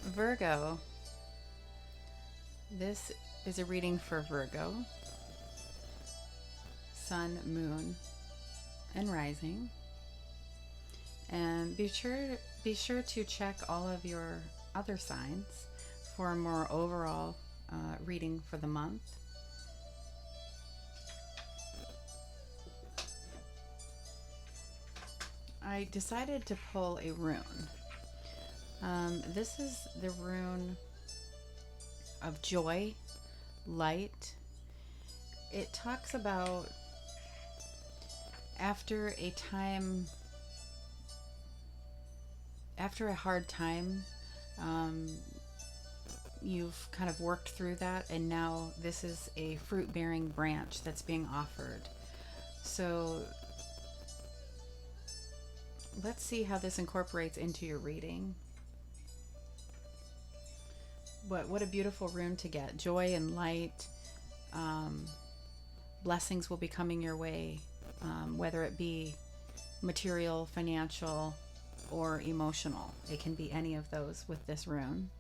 Virgo. This is a reading for Virgo, Sun, Moon, and Rising. And be sure to check all of your other signs for a more overall reading for the month. I decided to pull a rune. This is the rune of joy, light. It talks about after a hard time, you've kind of worked through that, and now this is a fruit-bearing branch that's being offered. So let's see how this incorporates into your reading. What a beautiful rune to get. Joy and light. Blessings will be coming your way, whether it be material, financial, or emotional. It can be any of those with this rune.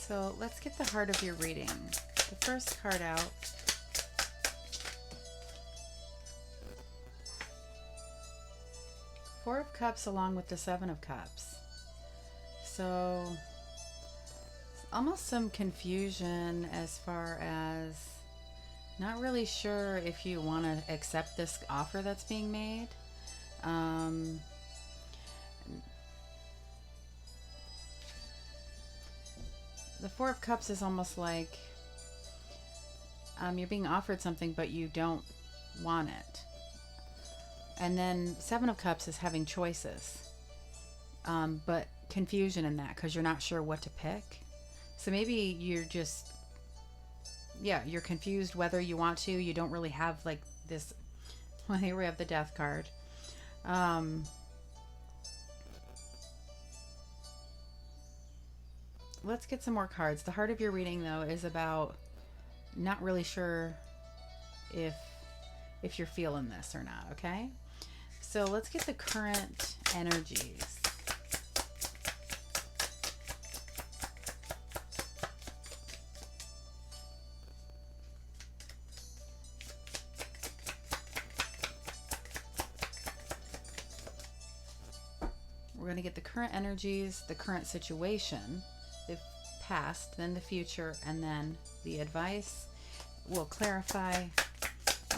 So let's get the heart of your reading. The first card out. Four of Cups along with the Seven of Cups. So almost some confusion as far as not really sure if you want to accept this offer that's being made. The Four of Cups is almost like you're being offered something, but you don't want it. And then Seven of Cups is having choices, but confusion in that because you're not sure what to pick. So maybe you're just, you're confused whether you want to. You don't really have like this. Well, here we have the Death card. Let's get some more cards. The heart of your reading, though, is about not really sure if you're feeling this or not, okay? So let's get the current energies. We're going to get the current energies, the current situation, the past, then the future, and then the advice. We'll clarify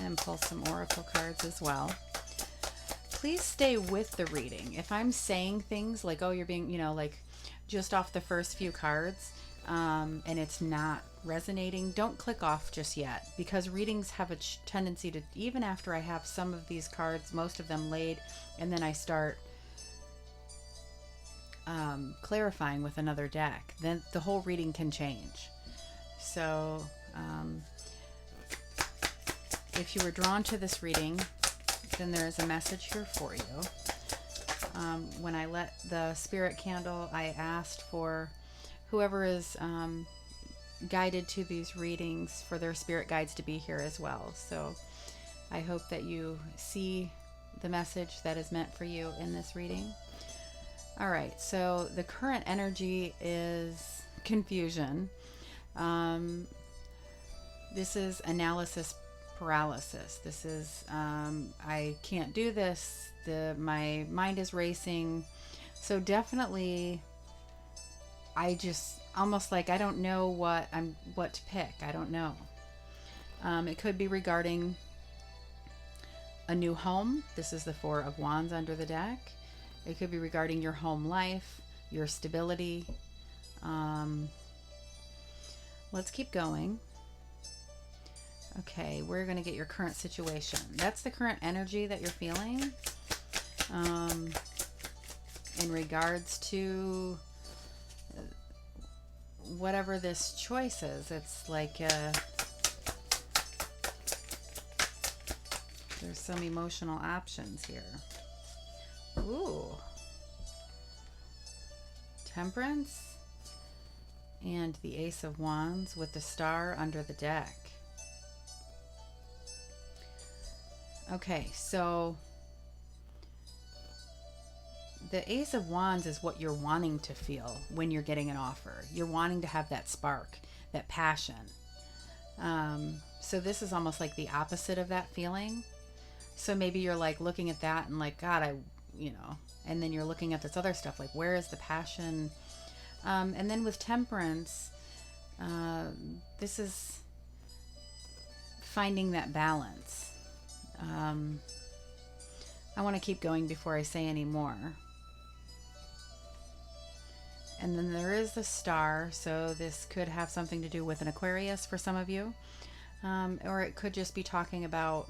and pull some oracle cards as well. Please stay with the reading. If I'm saying things like, oh, you're being, like just off the first few cards, and it's not resonating, don't click off just yet, because readings have a tendency to, even after I have some of these cards, most of them laid, and then I start clarifying with another deck, then the whole reading can change. So if you were drawn to this reading, then there is a message here for you. When I lit the spirit candle, I asked for whoever is guided to these readings for their spirit guides to be here as well. So I hope that you see the message that is meant for you in this reading. All right, so the current energy is confusion. This is analysis paralysis. This is, I can't do this. My mind is racing. So definitely, I just almost like I don't know what to pick. I don't know. It could be regarding a new home. This is the Four of Wands under the deck. It could be regarding your home life, your stability. Let's keep going. Okay, we're going to get your current situation. That's the current energy that you're feeling in regards to whatever this choice is. It's like there's some emotional options here. Ooh. Temperance and the Ace of Wands with the star under the deck. Okay, so the Ace of Wands is what you're wanting to feel when you're getting an offer. You're wanting to have that spark, that passion. So this is almost like the opposite of that feeling. So maybe you're like looking at that and like, God, and then you're looking at this other stuff, like where is the passion? And then with Temperance, this is finding that balance. I want to keep going before I say any more. And then there is the star, so this could have something to do with an Aquarius for some of you, or it could just be talking about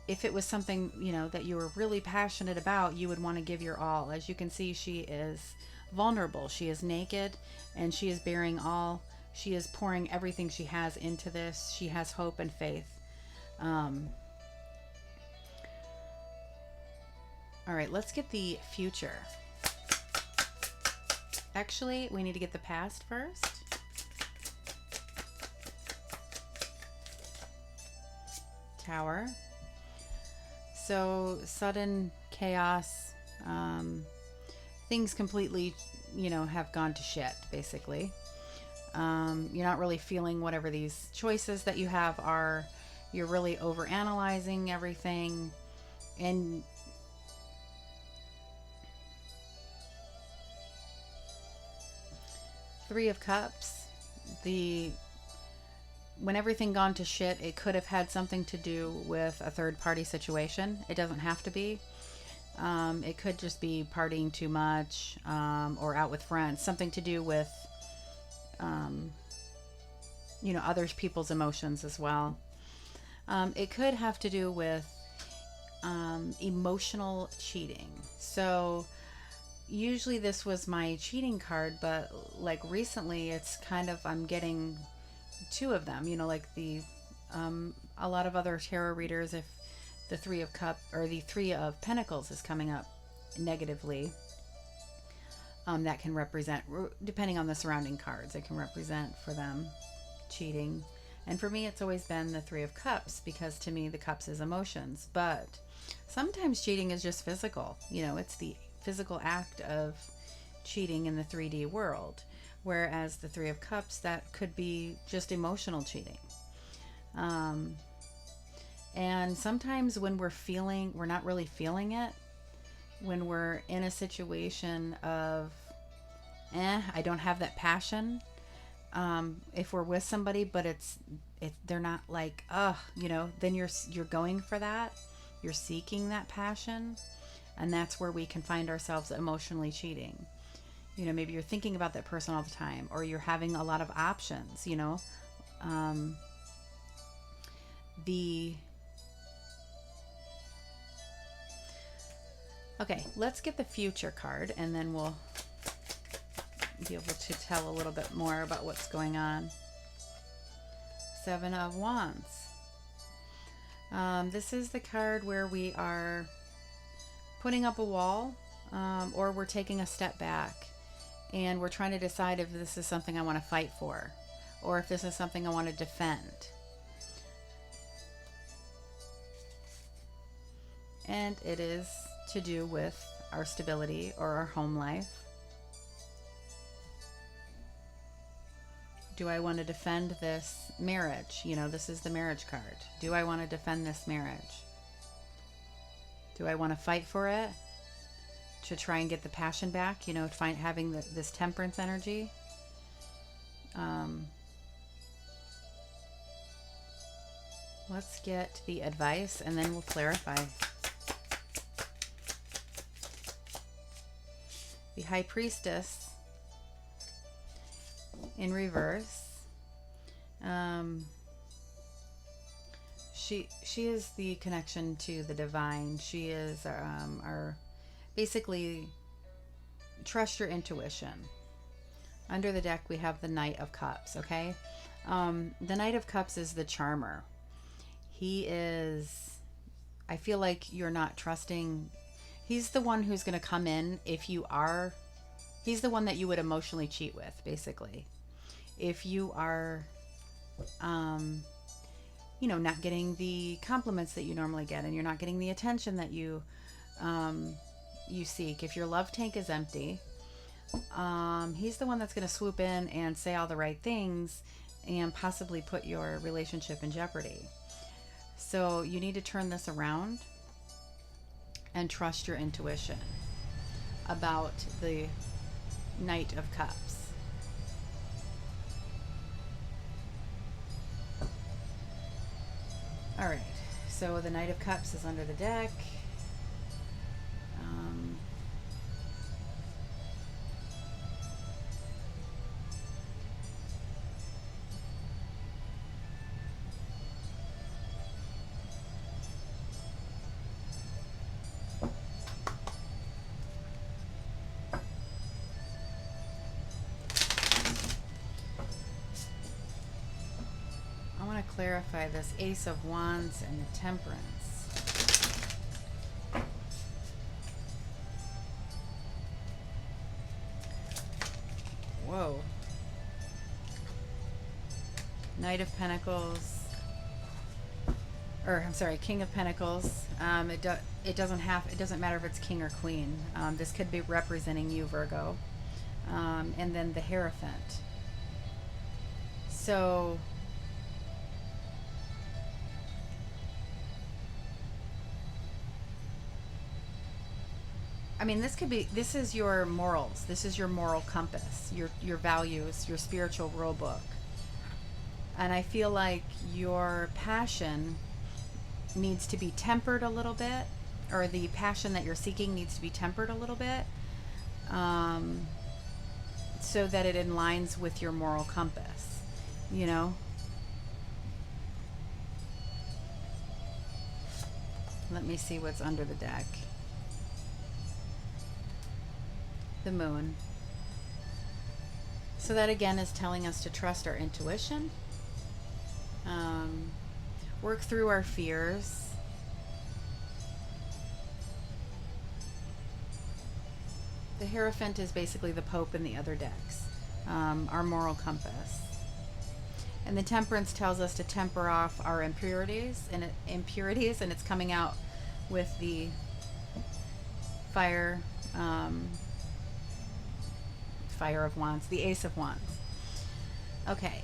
if it was something, that you were really passionate about, you would want to give your all. As you can see, she is vulnerable, she is naked, and she is bearing all. She is pouring everything she has into this. She has hope and faith. All right, let's get the future. Actually, we need to get the past first. Tower. So sudden chaos, things completely, have gone to shit, basically. You're not really feeling whatever these choices that you have are. You're really overanalyzing everything. And Three of Cups, when everything gone to shit, it could have had something to do with a third party situation. It doesn't have to be. It could just be partying too much, or out with friends, something to do with, other people's emotions as well. It could have to do with emotional cheating. So usually this was my cheating card, but like recently it's kind of, I'm getting two of them, like a lot of other tarot readers, if the Three of Cups or the Three of Pentacles is coming up negatively, that can represent, depending on the surrounding cards, it can represent for them cheating. And for me, it's always been the Three of Cups, because to me, the cups is emotions. But sometimes cheating is just physical. It's the physical act of cheating in the 3D world. Whereas the Three of Cups, that could be just emotional cheating. And sometimes when we're not really feeling it, when we're in a situation of, I don't have that passion. If we're with somebody, but they're not like, then you're going for that. You're seeking that passion. And that's where we can find ourselves emotionally cheating. Maybe you're thinking about that person all the time, or you're having a lot of options, Okay, let's get the future card, and then we'll be able to tell a little bit more about what's going on. Seven of Wands. This is the card where we are putting up a wall, or we're taking a step back, and we're trying to decide if this is something I want to fight for, or if this is something I want to defend. And it is to do with our stability or our home life. Do I want to defend this marriage? This is the marriage card. Do I want to defend this marriage? Do I want to fight for it to try and get the passion back? Having this temperance energy. Let's get the advice, and then we'll clarify. the High Priestess in reverse. She is the connection to the divine. She is our basically, trust your intuition. Under the deck we have the Knight of Cups. Okay, the Knight of Cups is the charmer. He is, I feel like you're not trusting. He's the one who's going to come in if you are. He's the one that you would emotionally cheat with, basically. If you are, you know, not getting the compliments that you normally get, and you're not getting the attention that you seek. If your love tank is empty, he's the one that's going to swoop in and say all the right things and possibly put your relationship in jeopardy. So you need to turn this around and trust your intuition about the Knight of Cups. All right, so the Knight of Cups is under the deck. Clarify this Ace of Wands and the Temperance. Whoa. Knight of Pentacles, or I'm sorry, King of Pentacles. It doesn't matter if it's king or queen. This could be representing you, Virgo. And then the Hierophant. So I mean, this is your morals. This is your moral compass, your values, your spiritual rule book. And I feel like your passion needs to be tempered a little bit, or the passion that you're seeking needs to be tempered a little bit, so that it aligns with your moral compass, you know? Let me see what's under the deck. The Moon. So that again is telling us to trust our intuition, work through our fears, the Hierophant is basically the Pope in the other decks, our moral compass. And the Temperance tells us to temper off our impurities, and it's coming out with the Fire of Wands, the Ace of Wands. Okay.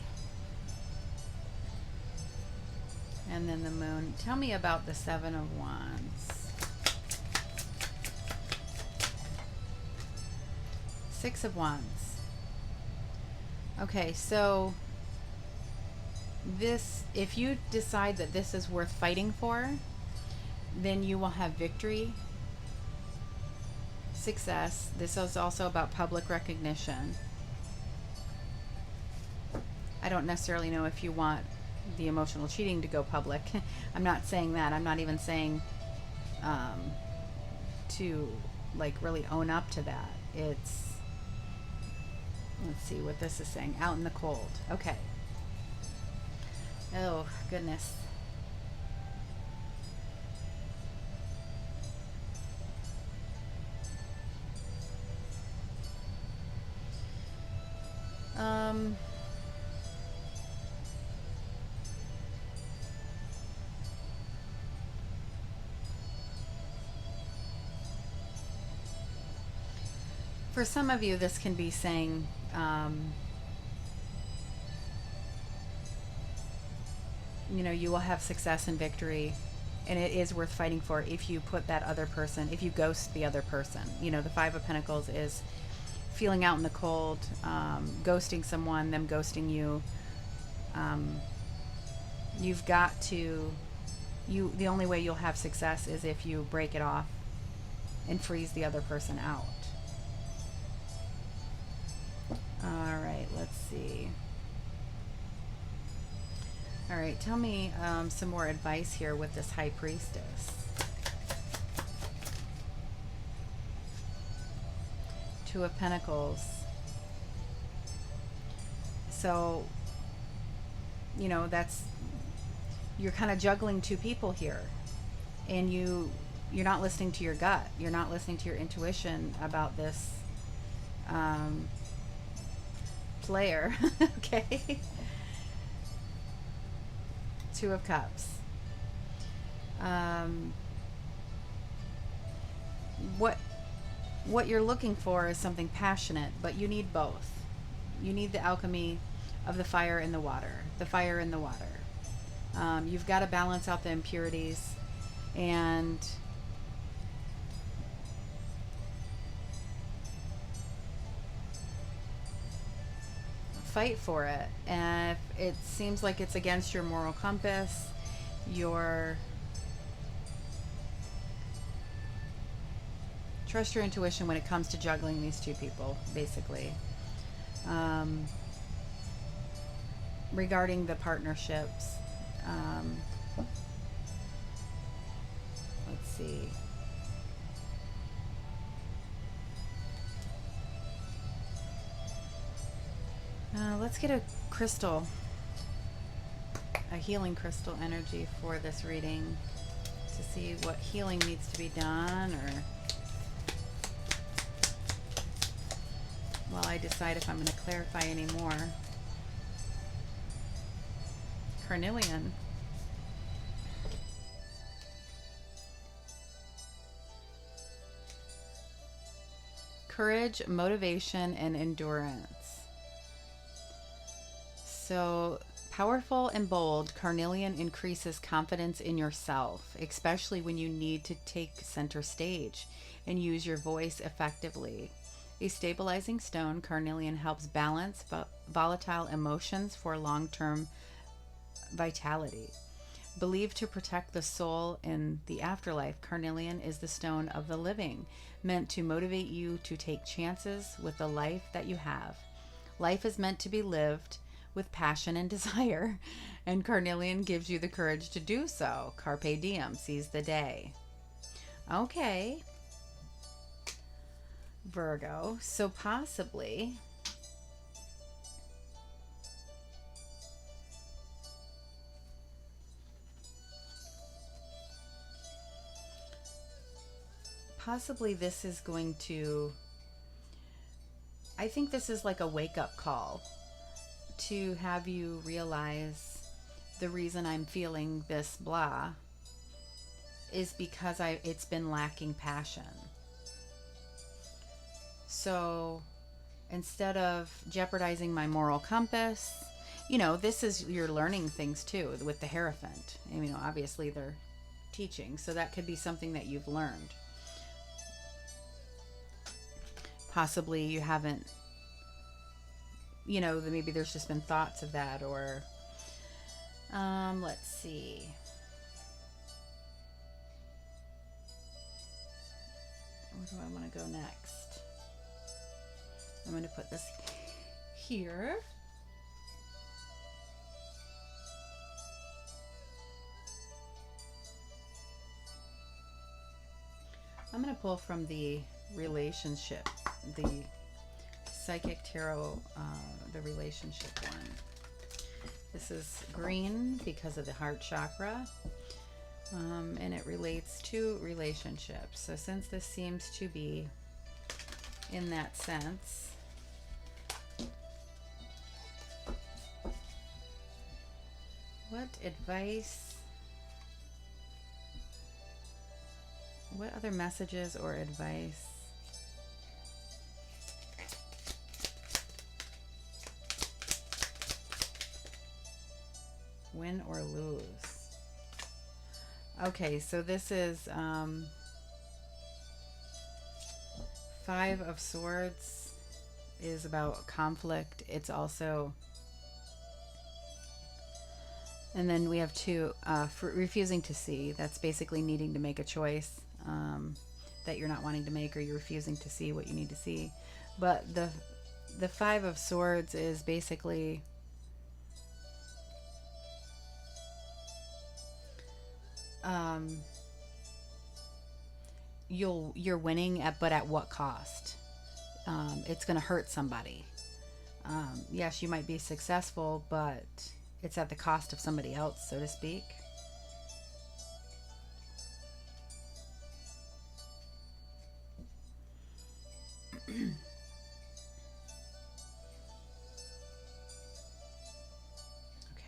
And then the Moon. Tell me about the Seven of Wands. Six of Wands. Okay, so this, if you decide that this is worth fighting for, then you will have victory, success. This is also about public recognition. I don't necessarily know if you want the emotional cheating to go public. I'm not saying that. I'm not even saying to like really own up to that. It's, let's see what this is saying. Out in the cold. Okay. Oh, goodness. For some of you, this can be saying, you know, you will have success and victory, and it is worth fighting for if you put that other person, if you ghost the other person. You know, the Five of Pentacles is feeling out in the cold, ghosting someone, them ghosting you. You've got to, the only way you'll have success is if you break it off and freeze the other person out. All right, let's see. All right, tell me some more advice here with this High Priestess. Two of Pentacles. So, you know, that's, you're kind of juggling two people here, and you're not listening to your gut. You're not listening to your intuition about this player. Okay. Two of Cups. What you're looking for is something passionate, but you need both. You need the alchemy of the fire and the water. The fire and the water. You've got to balance out the impurities and fight for it. And if it seems like it's against your moral compass, trust your intuition when it comes to juggling these two people, basically. Regarding the partnerships, let's see. Let's get a crystal, a healing crystal energy for this reading to see what healing needs to be done, or while I decide if I'm going to clarify any more. Carnelian. Courage, motivation, and endurance. So, powerful and bold, Carnelian increases confidence in yourself, especially when you need to take center stage and use your voice effectively. A stabilizing stone, Carnelian helps balance volatile emotions for long-term vitality. Believed to protect the soul in the afterlife, Carnelian is the stone of the living, meant to motivate you to take chances with the life that you have. Life is meant to be lived with passion and desire, and Carnelian gives you the courage to do so. Carpe diem, seize the day. Okay, Virgo, so possibly this is going to, I think this is like a wake-up call to have you realize the reason I'm feeling this blah is because it's been lacking passion. So instead of jeopardizing my moral compass, you know, this is, you're learning things too with the Hierophant. And, you know, obviously they're teaching, so that could be something that you've learned. Possibly you haven't, you know, maybe there's just been thoughts of that, or let's see. Where do I want to go next? I'm going to put this here. I'm going to pull from the relationship, the Psychic Tarot, the relationship one. This is green because of the heart chakra, and it relates to relationships. So since this seems to be in that sense, what advice, what other messages or advice win or lose? Okay, so this is Five of Swords is about conflict. It's also, and then we have two, for refusing to see. That's basically needing to make a choice that you're not wanting to make, or you're refusing to see what you need to see. But the Five of Swords is basically you're winning but at what cost? It's going to hurt somebody. Yes, you might be successful, but it's at the cost of somebody else, so to speak.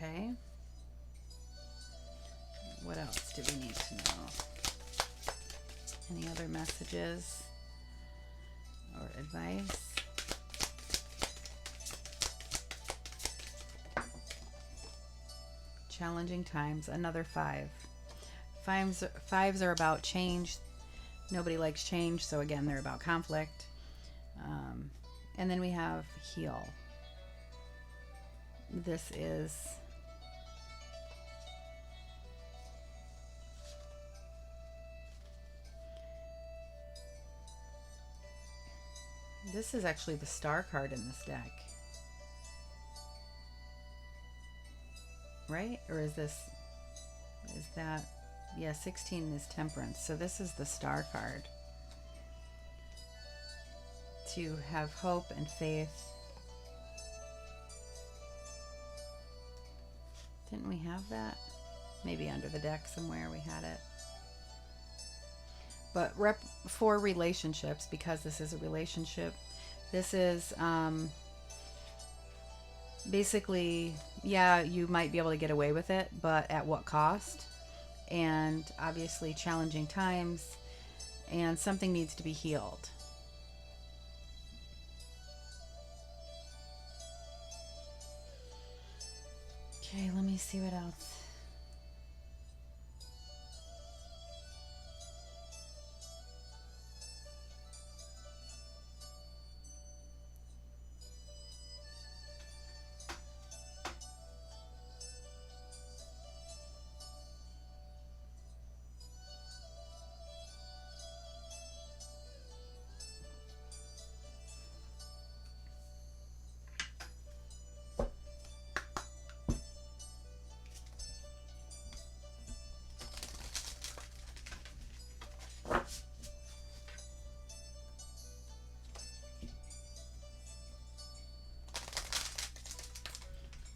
Okay. What else do we need to know? Any other messages or advice? Challenging times, another five. Fives are about change. Nobody likes change, so again, they're about conflict. And then we have heal. This is actually the star card in this deck. Right? Or is that, yeah, 16 is temperance. So this is the star card. To have hope and faith. Didn't we have that? Maybe under the deck somewhere we had it. But for relationships, because this is a relationship, this is basically, yeah, you might be able to get away with it, but at what cost? And obviously challenging times, and something needs to be healed. Okay, let me see what else.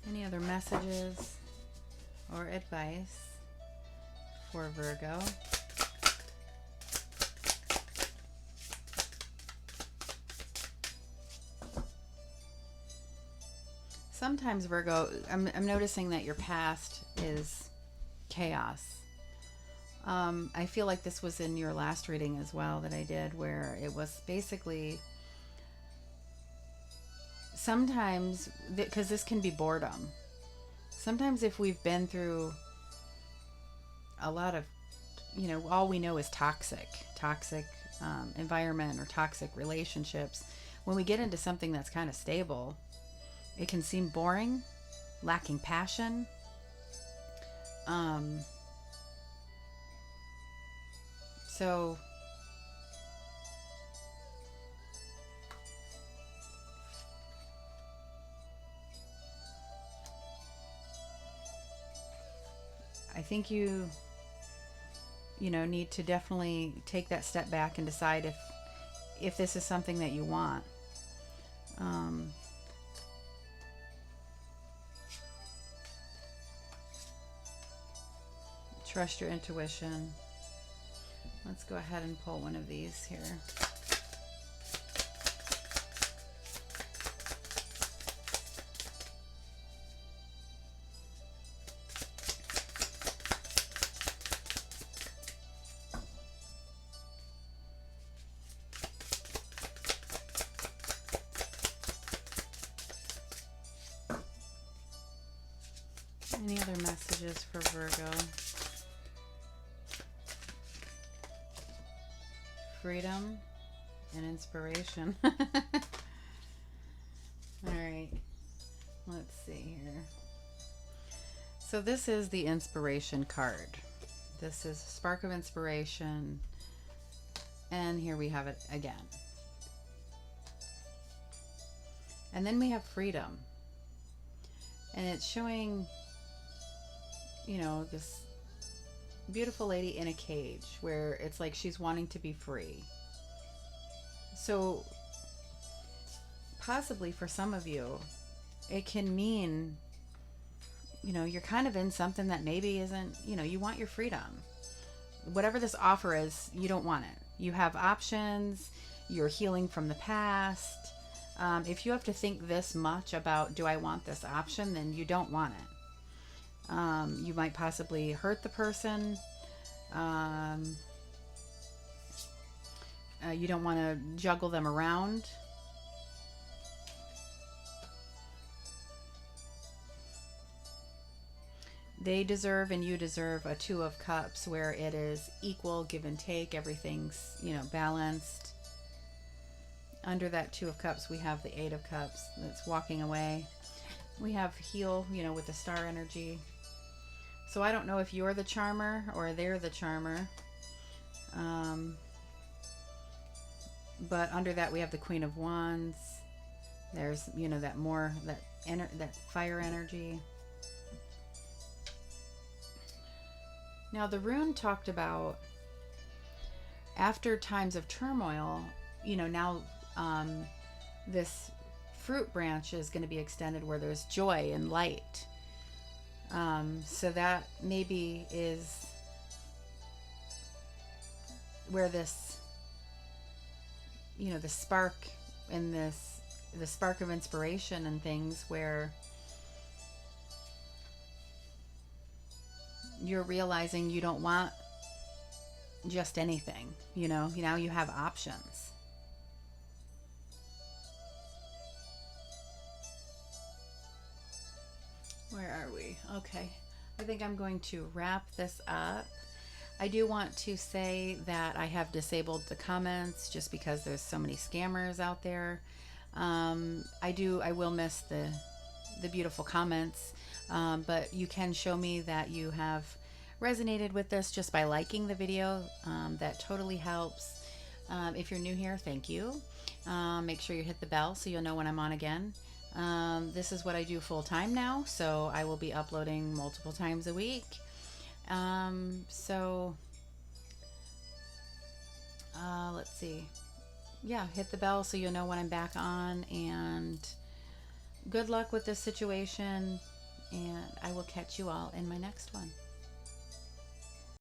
Any other messages or advice for Virgo? Sometimes Virgo, I'm noticing that your past is chaos. I feel like this was in your last reading as well that I did, where it was basically sometimes, because this can be boredom. Sometimes if we've been through a lot of, all we know is toxic environment or toxic relationships, when we get into something that's kind of stable, it can seem boring, lacking passion. So I think you need to definitely take that step back and decide if this is something that you want. Trust your intuition. Let's go ahead and pull one of these here. Any other messages for Virgo? Freedom and inspiration. All right, let's see here. So this is the inspiration card. This is Spark of Inspiration, and here we have it again. And then we have freedom. And it's showing, you know, this beautiful lady in a cage where it's like she's wanting to be free. So possibly for some of you, it can mean, you know, you're kind of in something that maybe isn't, you know, you want your freedom. Whatever this offer is, you don't want it. You have options. You're healing from the past. If you have to think this much about, do I want this option, then you don't want it. You might possibly hurt the person. You don't want to juggle them around. They deserve and you deserve a Two of Cups where it is equal, give and take. Everything's, you know, balanced. Under that Two of Cups, we have the Eight of Cups that's walking away. We have heal, you know, with the star energy. So I don't know if you're the charmer or they're the charmer. But under that, we have the Queen of Wands. There's, you know, that more, that fire energy. Now, the rune talked about after times of turmoil, you know, now this fruit branch is going to be extended where there's joy and light. So that maybe is where this, you know, the spark in this, the spark of inspiration and things where you're realizing you don't want just anything, you know, now you have options. Where are we? Okay. I think I'm going to wrap this up. I do want to say that I have disabled the comments just because there's so many scammers out there. I will miss the beautiful comments, but you can show me that you have resonated with this just by liking the video. That totally helps. If you're new here, thank you. Make sure you hit the bell so you'll know when I'm on again. This is what I do full time now, so I will be uploading multiple times a week. Let's see. Yeah, hit the bell so you'll know when I'm back on, and good luck with this situation, and I will catch you all in my next one.